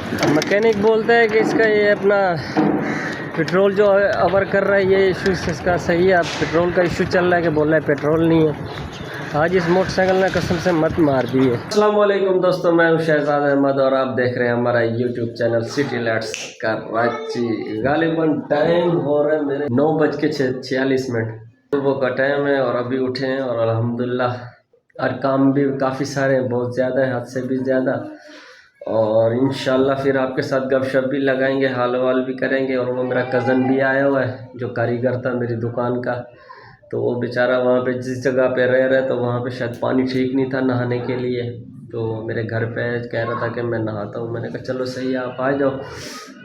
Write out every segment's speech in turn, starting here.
Mechanic बोलता है कि इसका ये अपना पेट्रोल जो अवर कर रहा है ये इशू इसका सही है। अब पेट्रोल का इशू चल रहा है कि बोल रहा है पेट्रोल नहीं है। आज इस मोटरसाइकिल ने कसम से मत मार दी है। अस्सलाम वालेकुम दोस्तों, मैं हूं शहजाद अहमद और आप देख रहे हैं हमारा YouTube channel city lights Karachi. गालिबन टाइम हो रहा है मेरे 9:46। सुबह का टाइम है और अभी उठे हैं और अल्हम्दुलिल्लाह और काम भी काफ़ी सारे हैं, बहुत ज़्यादा है, हद से भी ज़्यादा। और इंशाल्लाह फिर आपके साथ गपशप भी लगाएंगे, हाल वाल भी करेंगे। और वो मेरा कज़न भी आया हुआ है जो कारीगर था मेरी दुकान का, तो वो बेचारा वहाँ पे जिस जगह पे रह रहा है तो वहाँ पे शायद पानी ठीक नहीं था नहाने के लिए, तो मेरे घर पे कह रहा था कि मैं नहाता हूँ। मैंने कहा चलो सही है आप आ जाओ,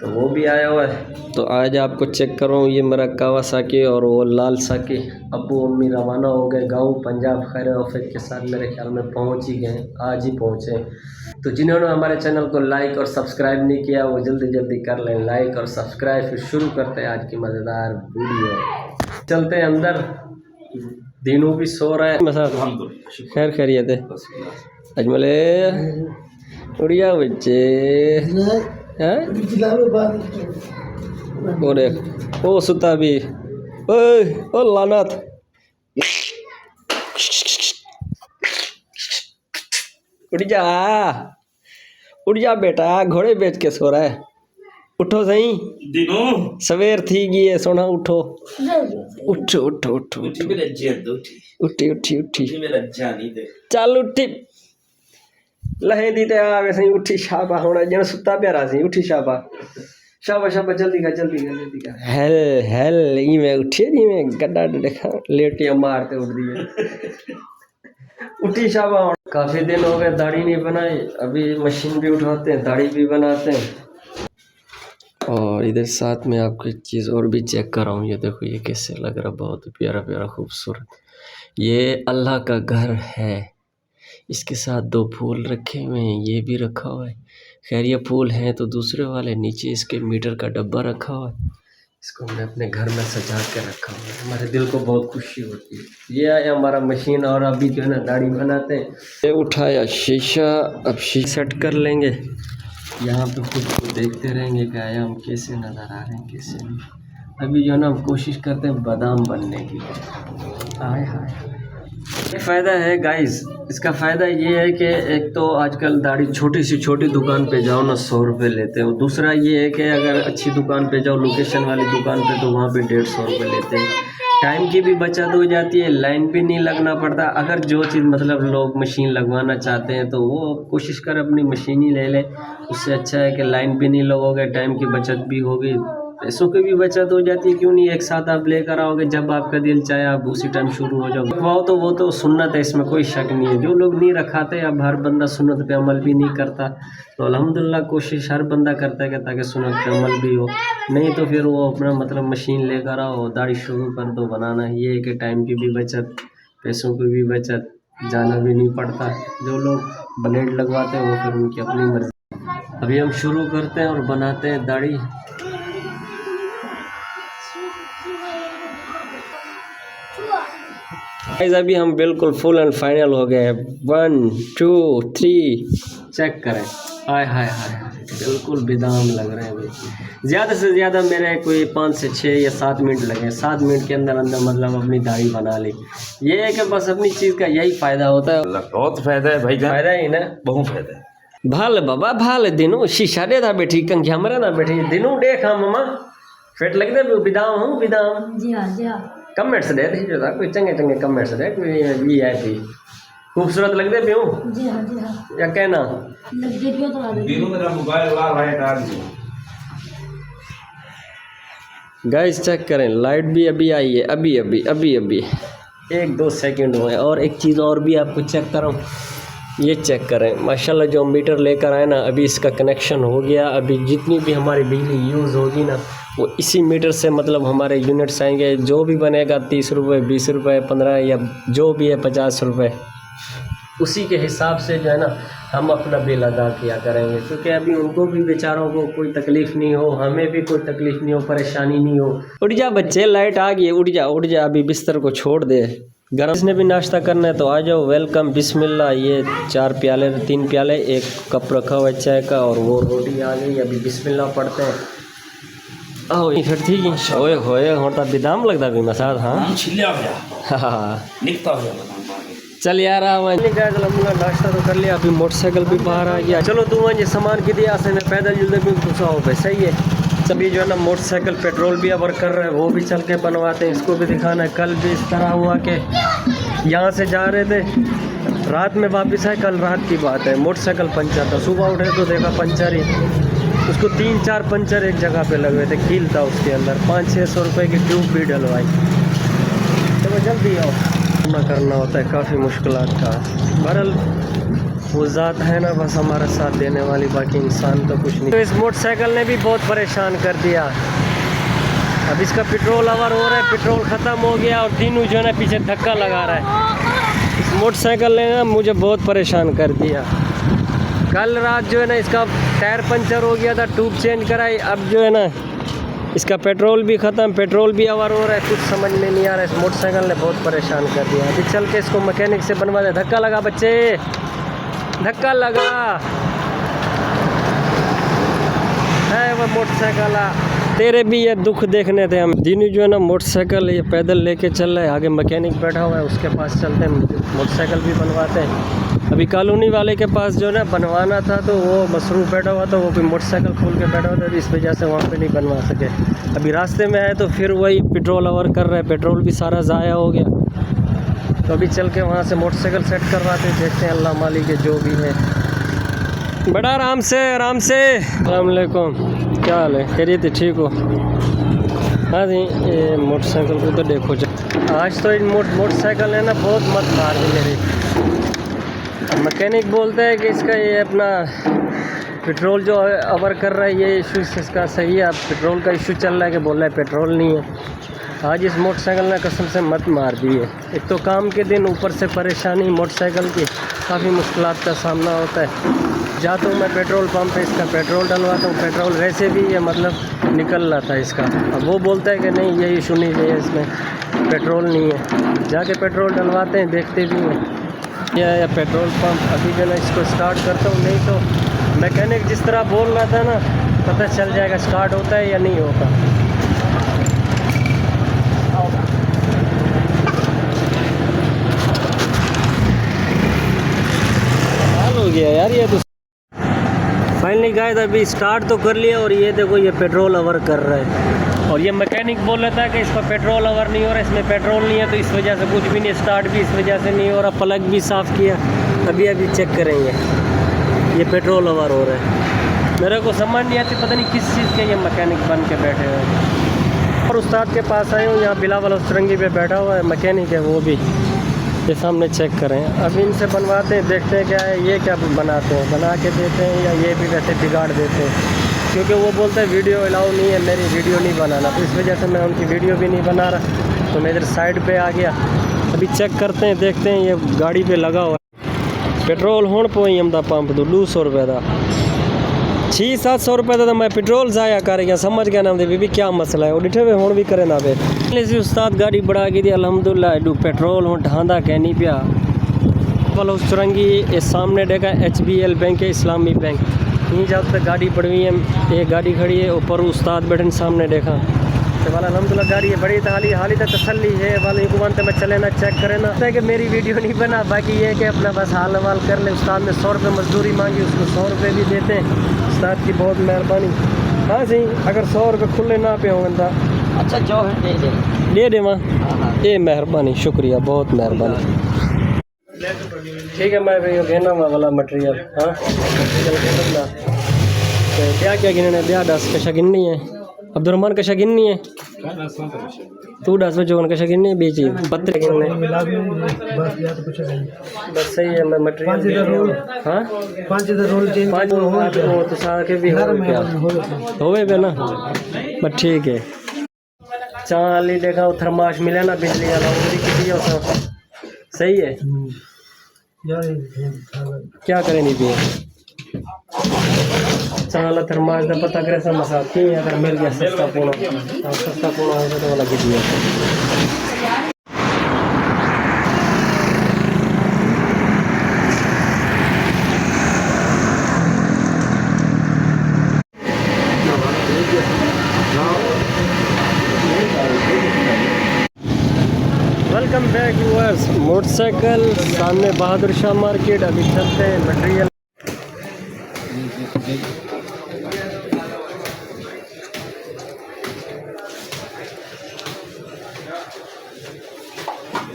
तो वो भी आया हुआ है। तो आज आपको चेक करूँ, ये मेरा कावासाकी और वो लाल साकी। अब्बू अम्मी रवाना हो गए गाँव पंजाब खैर ऑफिस के साथ, मेरे ख्याल में पहुँच ही गए, आज ही पहुँचे। तो जिन्होंने हमारे चैनल को लाइक और सब्सक्राइब नहीं किया वो जल्दी जल्दी कर लें लाइक और सब्सक्राइब। फिर शुरू करते हैं आज की मज़ेदार वीडियो। चलते हैं अंदर, दिनों भी सो रहा है। खैर खैरियत है अजमले उड़िया बच्चे हैं। ओ सुता भी ओ लानत। उड़ जा बेटा, घोड़े बेच के सो रहा है। उठो सही, दिनों सवेर थी गई है, सोना उठो। उठो उठो उठो उठी उठी उठी चल उठी लहे दी ते आ वैसे उठी शाबा होना जन सुता प्यारा सी। उठी शाबा शाबा शाबा जल्दी का हेल हेल ई में उठी जी में गड्ढा देखा लेटिया मारते उठ दिए। उठी शाबा। काफी दिन हो गए दाढ़ी नहीं बनाई, अभी मशीन भी उठाते हैं दाढ़ी भी बनाते हैं। और इधर साथ में आपको एक चीज़ और भी चेक कर रहा हूँ, ये देखो ये कैसे लग रहा, बहुत प्यारा प्यारा खूबसूरत। ये अल्लाह का घर है, इसके साथ 2 फूल रखे हुए हैं, ये भी रखा हुआ है। खैर ये फूल हैं तो दूसरे वाले, नीचे इसके मीटर का डब्बा रखा हुआ है, इसको हमने अपने घर में सजा के रखा हुआ है। हमारे दिल को बहुत खुशी होती है। ये है हमारा मशीन और अभी जो है ना दाढ़ी बनाते हैं। ये उठाया शीशा, अब शीशा सेट कर लेंगे, यहाँ पे खुद को देखते रहेंगे कि आया हम कैसे नज़र आ रहे हैं कैसे नहीं। अभी जो है ना हम कोशिश करते हैं बादाम बनने की। हाय हाय, एक फ़ायदा है गाइस, इसका फ़ायदा ये है कि एक तो आजकल दाढ़ी छोटी सी छोटी दुकान पे जाओ ना 100 रुपये लेते हो। दूसरा ये है कि अगर अच्छी दुकान पे जाओ, लोकेशन वाली दुकान पे, तो वहाँ पे 150 रुपये लेते हैं। टाइम की भी बचत हो जाती है, लाइन भी नहीं लगना पड़ता। अगर जो चीज़ मतलब लोग मशीन लगवाना चाहते हैं तो वो कोशिश कर अपनी मशीन ही ले लें, उससे अच्छा है कि लाइन भी नहीं लगोगे, टाइम की बचत भी होगी, पैसों की भी बचत हो जाती है। क्यों नहीं, एक साथ आप लेकर आओगे, जब आपका दिल चाहे आप उसी टाइम शुरू हो जाओ। वो तो सुन्नत है, इसमें कोई शक नहीं है। जो लोग नहीं रखाते, अब हर बंदा सुन्नत पे अमल भी नहीं करता, तो अल्हम्दुलिल्लाह कोशिश हर बंदा करता है कि ताकि सुन्नत पे अमल भी हो। नहीं तो फिर वो अपना मतलब मशीन लेकर आओ, दाढ़ी शुरू कर दो बनाना। ये है कि टाइम की भी बचत, पैसों की भी बचत, जाना भी नहीं पड़ता। जो लोग ब्लेड लगवाते हैं वो फिर उनकी अपनी मर्जी। अभी हम शुरू करते हैं और बनाते हैं दाढ़ी। अभी हम बिल्कुल फुल एंड फाइनल हो गए। 1 2 3 चेक करें। हाय हाय हाय, बिल्कुल बेदाम लग रहे हैं भाई। ज़्यादा से ज़्यादा मेरे कोई 5 से 6 या 7 मिनट लगे। 7 मिनट के अंदर अंदर मतलब अपनी दाढ़ी बना ली। ये है कि बस अपनी चीज़ का यही फ़ायदा होता है। बहुत फायदा है भाई, फ़ायदा ही ना, बहुत फायदा है। भाल बाबा भाल दिनों शीशा दे था बैठी कंघिया मरे ना बैठी दिनों देखा ममा फिट लगते बिदाम हूँ बिदाम। जी हाँ जी हाँ। कमेंट्स दे जो था कोई चंगे चंगे कमेंट्स दे, कोई भी है कोई खूबसूरत लगते भी हूँ जी हाँ जी हाँ। या कहना वीडियो तो दिनों मेरा मोबाइल वाला है डाल दी। गाइस चेक करें, लाइट भी अभी आई है, अभी अभी अभी अभी 1-2 सेकंड हुए। और एक चीज़ और भी आपको चेक करूँ, ये चेक करें माशाल्लाह जो मीटर लेकर आए ना, अभी इसका कनेक्शन हो गया। अभी जितनी भी हमारी बिजली यूज़ होगी ना वो इसी मीटर से मतलब हमारे यूनिट्स आएंगे। जो भी बनेगा 30 रुपये 20 रुपये 15 या जो भी है 50 रुपये, उसी के हिसाब से जो है ना हम अपना बिल अदा किया करेंगे। क्योंकि अभी उनको भी बेचारों को कोई तकलीफ़ नहीं हो, हमें भी कोई तकलीफ़ नहीं हो, परेशानी नहीं हो। उठ जा बच्चे, लाइट आ गई है, उठ जा अभी बिस्तर को छोड़ दे, गरम इसने भी नाश्ता करना है तो आ जाओ, वेलकम, बिस्मिल्लाह। ये 4 प्याले 3 प्याले 1 कप रखा हुआ है चाय का, और वो रोटी आ गई। अभी बिस्मिल्लाह पढ़ते हैं। आओ फिर ठीक है। ओए होए होता बिदाम लगता भी मसाद। हाँ छिल्या गया हाँ निकता हो गया चल यार नाश्ता तो कर लिया। अभी मोटरसाइकिल भी बाहर आ गया। चलो तू ये सामान की दिया से मैं पैदल जुलते भी घुसा हो भाई। सही है। सभी जो है ना मोटरसाइकिल पेट्रोल भी अबर कर रहे हैं, वो भी चल के बनवाते हैं। इसको भी दिखाना है। कल भी इस तरह हुआ कि यहाँ से जा रहे थे, रात में वापस आए। कल रात की बात है, मोटरसाइकिल पंचर था। सुबह उठे तो देखा पंचर ही। उसको 3-4 पंचर एक जगह पे लगे थे, कील था उसके अंदर। 500-600 रुपये की ट्यूब भी डलवाई। चलो जल्दी आओ, करना होता है काफ़ी मुश्किलात का। बहरहाल वो ज़ात है ना बस हमारा साथ देने वाली, बाकी इंसान तो कुछ नहीं। तो इस मोटरसाइकिल ने भी बहुत परेशान कर दिया। अब इसका पेट्रोल ओवर हो रहा है, पेट्रोल ख़त्म हो गया और तीनों जो है ना पीछे धक्का लगा रहा है। इस मोटरसाइकिल ने ना मुझे बहुत परेशान कर दिया। कल रात जो है ना इसका टायर पंचर हो गया था, ट्यूब चेंज कराई। अब जो है ना इसका पेट्रोल भी ख़त्म, पेट्रोल भी ओवर हो रहा है। कुछ समझ में नहीं आ रहा है। इस मोटरसाइकिल ने बहुत परेशान कर दिया। अभी चल के इसको मैकेनिक से बनवा दे। धक्का लगा बच्चे, धक्का लगा है वो मोटरसाइकिल। तेरे भी ये दुख देखने थे हम। दीनू जो है ना मोटरसाइकिल ये पैदल लेके चल रहा है, आगे मैकेनिक बैठा हुआ है, उसके पास चलते हैं, मोटरसाइकिल भी बनवाते हैं। अभी कॉलोनी वाले के पास जो है ना बनवाना था तो वो मसरूफ़ बैठा हुआ था, वो भी मोटरसाइकिल खोल के बैठा हुआ था, इस वजह से वहाँ पे नहीं बनवा सके। अभी रास्ते में आए तो फिर वही पेट्रोल ओवर कर रहा है, पेट्रोल भी सारा ज़ाया हो गया। तो अभी चल के वहाँ से मोटरसाइकिल सेट करवाते, देखते हैं अल्लाह मालिक के जो भी है। बड़ा आराम से आराम से। अस्सलाम वालेकुम, क्या हाल है? खैरियत है? ठीक हो? हाँ जी। ये मोटरसाइकिल को तो देखो, आज तो इन मोटरसाइकिल है ना बहुत मत मार दी मेरी। मैकेनिक बोलता है कि इसका ये अपना पेट्रोल जो ओवर कर रहा है ये इशू इसका सही है। अब पेट्रोल का इशू चल रहा है कि बोल रहा है पेट्रोल नहीं है। आज इस मोटरसाइकिल ने कसम से मत मार दी है। एक तो काम के दिन, ऊपर से परेशानी मोटरसाइकिल की, काफ़ी मुश्किलात का सामना होता है। जाता हूँ मैं पेट्रोल पंप पे, इसका पेट्रोल डलवाता हूँ। पेट्रोल वैसे भी ये मतलब निकल रहा था इसका। अब वो बोलता है कि नहीं ये इशू नहीं है, इसमें पेट्रोल नहीं है। जाके पेट्रोल डलवाते हैं, देखते भी हैं या पेट्रोल पंप। अभी जो ना इसको स्टार्ट करता हूँ, नहीं तो मैकेनिक जिस तरह बोल रहा था ना पता चल जाएगा स्टार्ट होता है या नहीं होता। हाल हो गया यार ये तो। फाइनली गाइस अभी स्टार्ट तो कर लिया और ये देखो ये पेट्रोल ओवर कर रहा है। और ये मैकेनिक बोल रहा था कि इसका पेट्रोल ओवर नहीं हो रहा, इसमें पेट्रोल नहीं है, तो इस वजह से कुछ भी नहीं, स्टार्ट भी इस वजह से नहीं हो रहा। प्लग भी साफ़ किया, अभी चेक करेंगे। ये पेट्रोल ओवर हो रहा है। मेरे को समझ नहीं आती, पता नहीं किस चीज़ के ये मैकेनिक बन के बैठे हुए हैं। और उस्ताद के पास आए हूँ, यहाँ बिलावल उस्तरंगी पे बैठा हुआ है मैकेनिक है, वो भी ये सामने चेक करें। अब इनसे बनवाते हैं, देखते हैं क्या है, ये क्या बनाते हैं, बना के देते हैं या ये भी वैसे बिगाड़ देते हैं। क्योंकि वो बोलते हैं वीडियो अलाउ नहीं है, मेरी वीडियो नहीं बनाना, तो इस वजह से मैं उनकी वीडियो भी नहीं बना रहा। तो मैं इधर साइड पे आ गया। अभी चेक करते हैं, देखते हैं। ये गाड़ी पे लगा हुआ है पेट्रोल। हुण पोई हमदा पंप तो 200 रुपये का 600-700 रुपये का तो मैं पेट्रोल ज़ाया कर गया। समझ गया ना भी क्या मसला है। वो डिठे हुए हुण भी करे ना वे इसी उस्ताद गाड़ी बढ़ा के दी अलहमदुलिल्लाह। एडू पेट्रोल हूँ ढांदा कह नहीं पिया। वाला उस चुरंगी ये सामने देखा HBL बैंक है, इस्लामी बैंक। यहीं जब तक गाड़ी पड़ी है, एक गाड़ी खड़ी है, ऊपर उस्ताद बैठे सामने देखा तो वाला अलहमदुलिल्लाह गाड़ी है बड़ी। हाली तक तसल्ली है वाले हुकूमत में चले ना, चेक करे ना कि मेरी वीडियो नहीं बना। बाकी ये कि अपना बस हाल हवाल कर ले। उस्ताद ने 100 रुपये मजदूरी मांगी, उसको 100 रुपये भी देते हैं। उस्ताद की बहुत मेहरबानी। हाँ जी, अगर 100 रुपये खुले ना पे होंगे तो अच्छा जो है दे दे माँ। ये मेहरबानी, शुक्रिया, बहुत मेहरबानी। ठीक है, मैं भी घेना वाला मटेरियल। हाँ क्या क्या गिनने ब्याह 10 कशा गिननी है। अब्दुलरहमान कशा गिननी है, तू 10 बजे कशा गिननी है, बेची पत्ते गिनने बस सही है। मैं मटेरियल हाँ 5 हो तो सारे के भी होवे पे ना बस ठीक है। चाली देखा थर्माश मिले ना बिजली वाला, वो सही है। क्या करें नहीं दिए चाला थर्माश का पता करे समझा थी। अगर मिल गया सस्ता पूरा होगा तो वाला गिर है व्यूअर्स मोटरसाइकिल सामने बहादुर शाह मार्केट। अभी चलते हैं मटेरियल।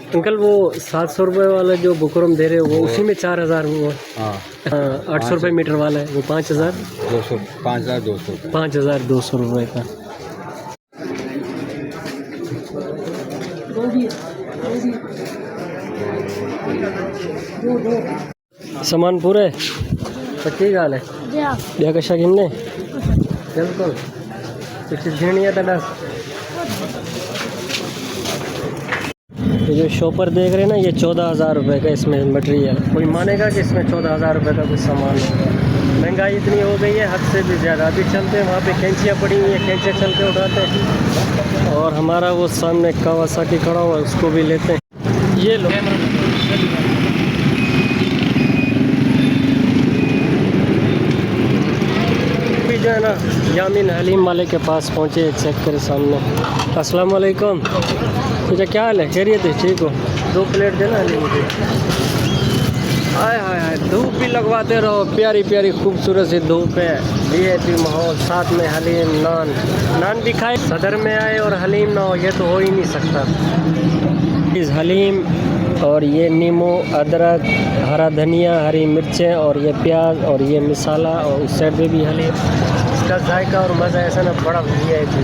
अंकल वो 700 रुपये वाला जो बुकरम दे रहे हो वो उसी में 4000 वो हाँ 800 रुपये मीटर वाला है वो 5200 5200 रुपये का। सामान पूरे पक्की गाल है बिया कशा गिनने बिल्कुल कुछ झीणी है तो ये जो शॉपर देख रहे हैं ना ये 14,000 रुपये का इसमें मटेरियल। कोई मानेगा कि इसमें 14,000 रुपये का कुछ सामान है। महंगाई इतनी हो गई है हद से भी ज़्यादा। अभी चलते हैं वहाँ पे कैंचियाँ पड़ी हुई हैं, कैंचियाँ चल के उठाते हैं। और हमारा वो सामने कावासाकी खड़ा हुआ है उसको भी लेते हैं। ये लो जो है ना यामीन हलीम वाले के पास पहुँचे। चेक करें सामने। अस्सलाम वालेकुम। अच्छा क्या हाल है? खैरियत है? ठीक हो? 2 प्लेट देना हलीम की। हाय हाय हाय धूप भी लगवाते रहो। प्यारी प्यारी खूबसूरत सी धूप है। वीआईपी माहौल साथ में हलीम नान भी खाए। सदर में आए और हलीम ना हो ये तो हो ही नहीं सकता। इस हलीम और ये नींबू अदरक हरा धनिया हरी मिर्चें और ये प्याज और ये मसाला और उस साइड पे भी हलीम। इसका जायका और मज़ा ऐसा ना बड़ा वीआईपी।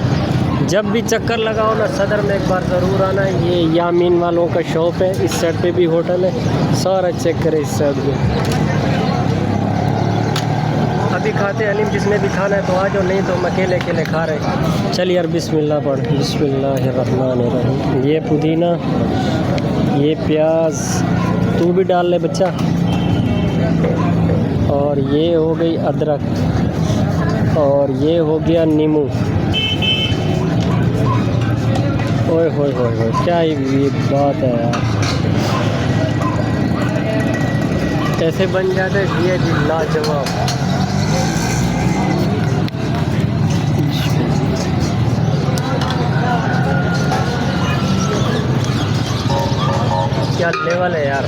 जब भी चक्कर लगाओ ना सदर में एक बार ज़रूर आना। ये यामीन वालों का शॉप है। इस साइड पे भी होटल है। सारा चेक करें इस साइड में। अभी खाते हलीम जिसने भी खाना है तो आ जाओ नहीं तो हम अकेले अकेले खा रहे। चल यार बिस्मिल्लाह पढ़। बिस्मिल्लाहिर्रहमानिर्रहीम। ये पुदीना ये प्याज तू भी डाल ले बच्चा। और ये हो गई अदरक और ये हो गया नींबू। ओए होए होए होए क्या ये बात है यार। ऐसे बन जाते ये भी लाजवाब। क्या लेवल है यार।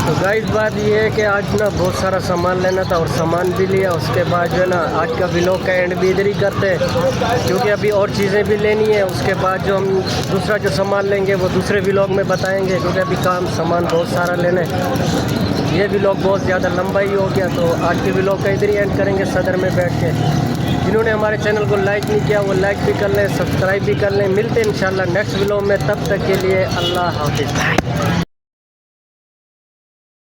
तो गाइस बात ये है कि आज ना बहुत सारा सामान लेना था और सामान भी लिया। उसके बाद जो है ना आज का व्लॉग का एंड भी इधर ही करते हैं क्योंकि अभी और चीज़ें भी लेनी है। उसके बाद जो हम दूसरा जो सामान लेंगे वो दूसरे व्लॉग में बताएंगे क्योंकि अभी सामान बहुत सारा लेना है। ये व्लॉग बहुत ज़्यादा लंबा ही हो गया तो आज के व्लॉग का इधर ही एंड करेंगे सदर में बैठ के। जिन्होंने हमारे चैनल को लाइक नहीं किया वो लाइक भी कर लें सब्सक्राइब भी कर लें। मिलते हैं इंशाल्लाह नेक्स्ट व्लॉग में। तब तक के लिए अल्लाह हाफिज़।